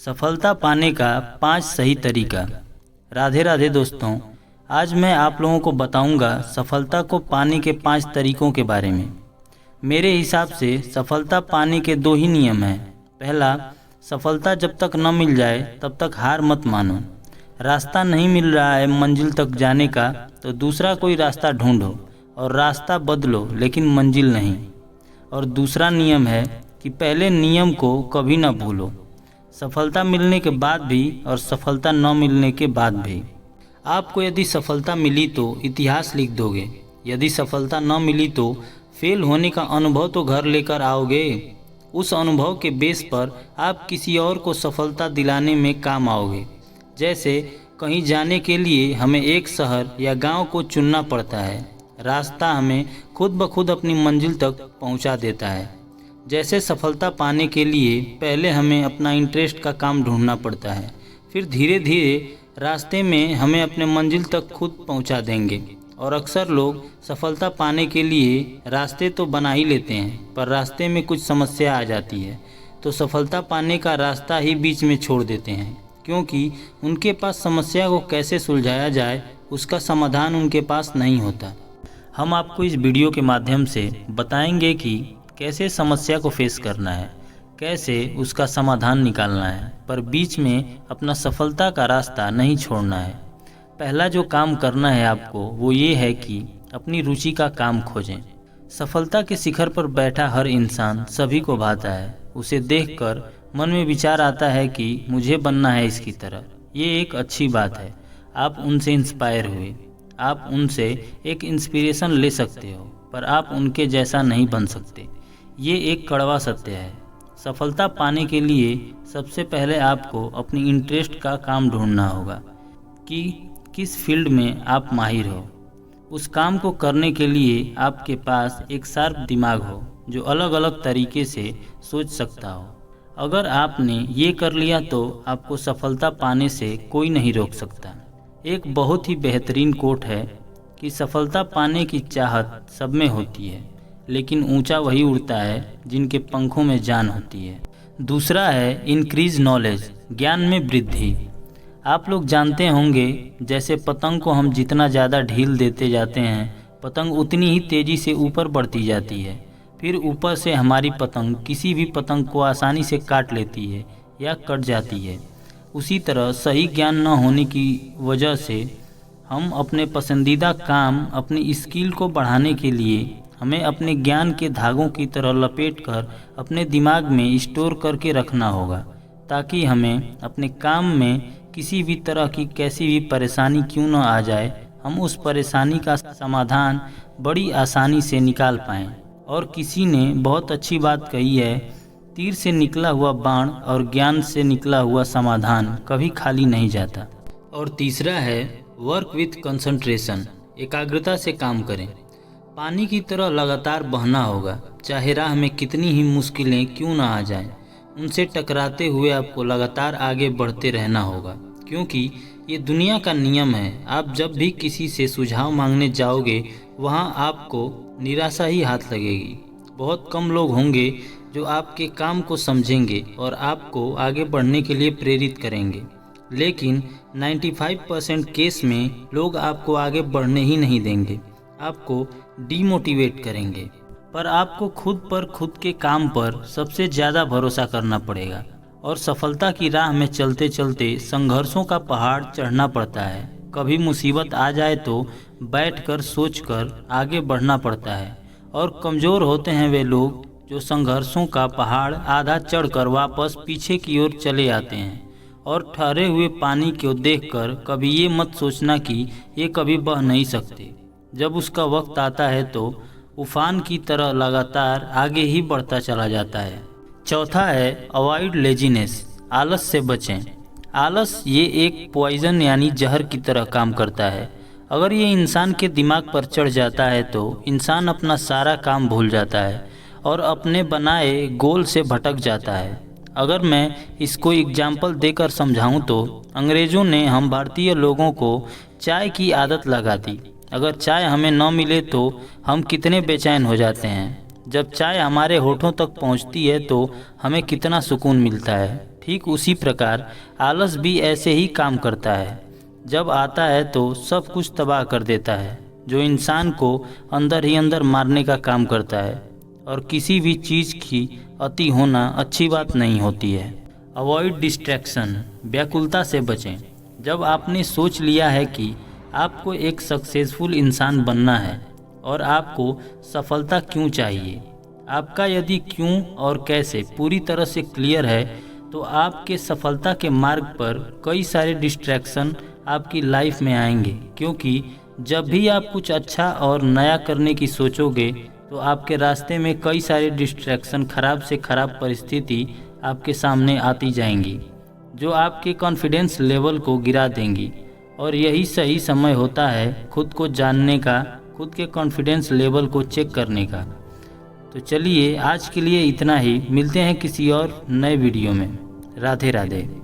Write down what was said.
सफलता पाने का 5 सही तरीका। राधे राधे दोस्तों, आज मैं आप लोगों को बताऊंगा सफलता को पाने के 5 तरीकों के बारे में। मेरे हिसाब से सफलता पाने के 2 ही नियम हैं। पहला, सफलता जब तक न मिल जाए तब तक हार मत मानो। रास्ता नहीं मिल रहा है मंजिल तक जाने का तो दूसरा कोई रास्ता ढूंढो और रास्ता बदलो, लेकिन मंजिल नहीं। और दूसरा नियम है कि पहले नियम को कभी न भूलो। सफलता मिलने के बाद भी और सफलता न मिलने के बाद भी। आपको यदि सफलता मिली तो इतिहास लिख दोगे, यदि सफलता न मिली तो फेल होने का अनुभव तो घर लेकर आओगे। उस अनुभव के बेस पर आप किसी और को सफलता दिलाने में काम आओगे। जैसे कहीं जाने के लिए हमें एक शहर या गांव को चुनना पड़ता है, रास्ता हमें खुद ब खुद अपनी मंजिल तक पहुंचा देता है। जैसे सफलता पाने के लिए पहले हमें अपना इंटरेस्ट का काम ढूंढना पड़ता है, फिर धीरे धीरे रास्ते में हमें अपने मंजिल तक खुद पहुंचा देंगे। और अक्सर लोग सफलता पाने के लिए रास्ते तो बना ही लेते हैं, पर रास्ते में कुछ समस्या आ जाती है तो सफलता पाने का रास्ता ही बीच में छोड़ देते हैं, क्योंकि उनके पास समस्या को कैसे सुलझाया जाए उसका समाधान उनके पास नहीं होता। हम आपको इस वीडियो के माध्यम से बताएंगे कि कैसे समस्या को फेस करना है, कैसे उसका समाधान निकालना है, पर बीच में अपना सफलता का रास्ता नहीं छोड़ना है। पहला जो काम करना है आपको वो ये है कि अपनी रुचि का काम खोजें। सफलता के शिखर पर बैठा हर इंसान सभी को भाता है। उसे देखकर मन में विचार आता है कि मुझे बनना है इसकी तरह। ये एक अच्छी बात है। आप उनसे इंस्पायर हुए, आप उनसे एक इंस्पिरेशन ले सकते हो, पर आप उनके जैसा नहीं बन सकते। ये एक कड़वा सत्य है। सफलता पाने के लिए सबसे पहले आपको अपनी इंटरेस्ट का काम ढूंढना होगा कि किस फील्ड में आप माहिर हो। उस काम को करने के लिए आपके पास एक शार्प दिमाग हो जो अलग अलग तरीके से सोच सकता हो। अगर आपने ये कर लिया तो आपको सफलता पाने से कोई नहीं रोक सकता। एक बहुत ही बेहतरीन कोट है कि सफलता पाने की चाहत सब में होती है, लेकिन ऊंचा वही उड़ता है जिनके पंखों में जान होती है। दूसरा है इंक्रीज नॉलेज, ज्ञान में वृद्धि। आप लोग जानते होंगे जैसे पतंग को हम जितना ज़्यादा ढील देते जाते हैं, पतंग उतनी ही तेज़ी से ऊपर बढ़ती जाती है। फिर ऊपर से हमारी पतंग किसी भी पतंग को आसानी से काट लेती है या कट जाती है। उसी तरह सही ज्ञान न होने की वजह से हम अपने पसंदीदा काम, अपनी स्किल को बढ़ाने के लिए हमें अपने ज्ञान के धागों की तरह लपेटकर अपने दिमाग में स्टोर करके रखना होगा, ताकि हमें अपने काम में किसी भी तरह की कैसी भी परेशानी क्यों न आ जाए, हम उस परेशानी का समाधान बड़ी आसानी से निकाल पाएँ। और किसी ने बहुत अच्छी बात कही है, तीर से निकला हुआ बाण और ज्ञान से निकला हुआ समाधान कभी खाली नहीं जाता। और तीसरा है वर्क विथ कंसंट्रेशन, एकाग्रता से काम करें। पानी की तरह लगातार बहना होगा, चाहे राह में कितनी ही मुश्किलें क्यों ना आ जाएं। उनसे टकराते हुए आपको लगातार आगे बढ़ते रहना होगा, क्योंकि ये दुनिया का नियम है। आप जब भी किसी से सुझाव मांगने जाओगे वहाँ आपको निराशा ही हाथ लगेगी। बहुत कम लोग होंगे जो आपके काम को समझेंगे और आपको आगे बढ़ने के लिए प्रेरित करेंगे, लेकिन 95% केस में लोग आपको आगे बढ़ने ही नहीं देंगे, आपको डीमोटिवेट करेंगे। पर आपको खुद पर, खुद के काम पर सबसे ज़्यादा भरोसा करना पड़ेगा। और सफलता की राह में चलते चलते संघर्षों का पहाड़ चढ़ना पड़ता है। कभी मुसीबत आ जाए तो बैठकर सोचकर आगे बढ़ना पड़ता है। और कमज़ोर होते हैं वे लोग जो संघर्षों का पहाड़ आधा चढ़कर वापस पीछे की ओर चले आते हैं। और ठहरे हुए पानी को देखकर कभी ये मत सोचना कि ये कभी बह नहीं सकते। जब उसका वक्त आता है तो उफान की तरह लगातार आगे ही बढ़ता चला जाता है। चौथा है अवॉइड लेजीनेस, आलस से बचें। आलस ये एक पॉइजन यानी जहर की तरह काम करता है। अगर ये इंसान के दिमाग पर चढ़ जाता है तो इंसान अपना सारा काम भूल जाता है और अपने बनाए गोल से भटक जाता है। अगर मैं इसको एग्जाम्पल देकर समझाऊं तो अंग्रेज़ों ने हम भारतीय लोगों को चाय की आदत लगा दी। अगर चाय हमें न मिले तो हम कितने बेचैन हो जाते हैं। जब चाय हमारे होठों तक पहुंचती है तो हमें कितना सुकून मिलता है। ठीक उसी प्रकार आलस भी ऐसे ही काम करता है। जब आता है तो सब कुछ तबाह कर देता है, जो इंसान को अंदर ही अंदर मारने का काम करता है। और किसी भी चीज़ की अति होना अच्छी बात नहीं होती है। अवॉइड डिस्ट्रैक्शन, व्याकुलता से बचें। जब आपने सोच लिया है कि आपको एक सक्सेसफुल इंसान बनना है और आपको सफलता क्यों चाहिए, आपका यदि क्यों और कैसे पूरी तरह से क्लियर है, तो आपके सफलता के मार्ग पर कई सारे डिस्ट्रैक्शन आपकी लाइफ में आएंगे। क्योंकि जब भी आप कुछ अच्छा और नया करने की सोचोगे तो आपके रास्ते में कई सारे डिस्ट्रैक्शन, खराब से खराब परिस्थिति आपके सामने आती जाएंगी, जो आपके कॉन्फिडेंस लेवल को गिरा देंगी। और यही सही समय होता है खुद को जानने का, खुद के कॉन्फिडेंस लेवल को चेक करने का। तो चलिए आज के लिए इतना ही, मिलते हैं किसी और नए वीडियो में। राधे राधे।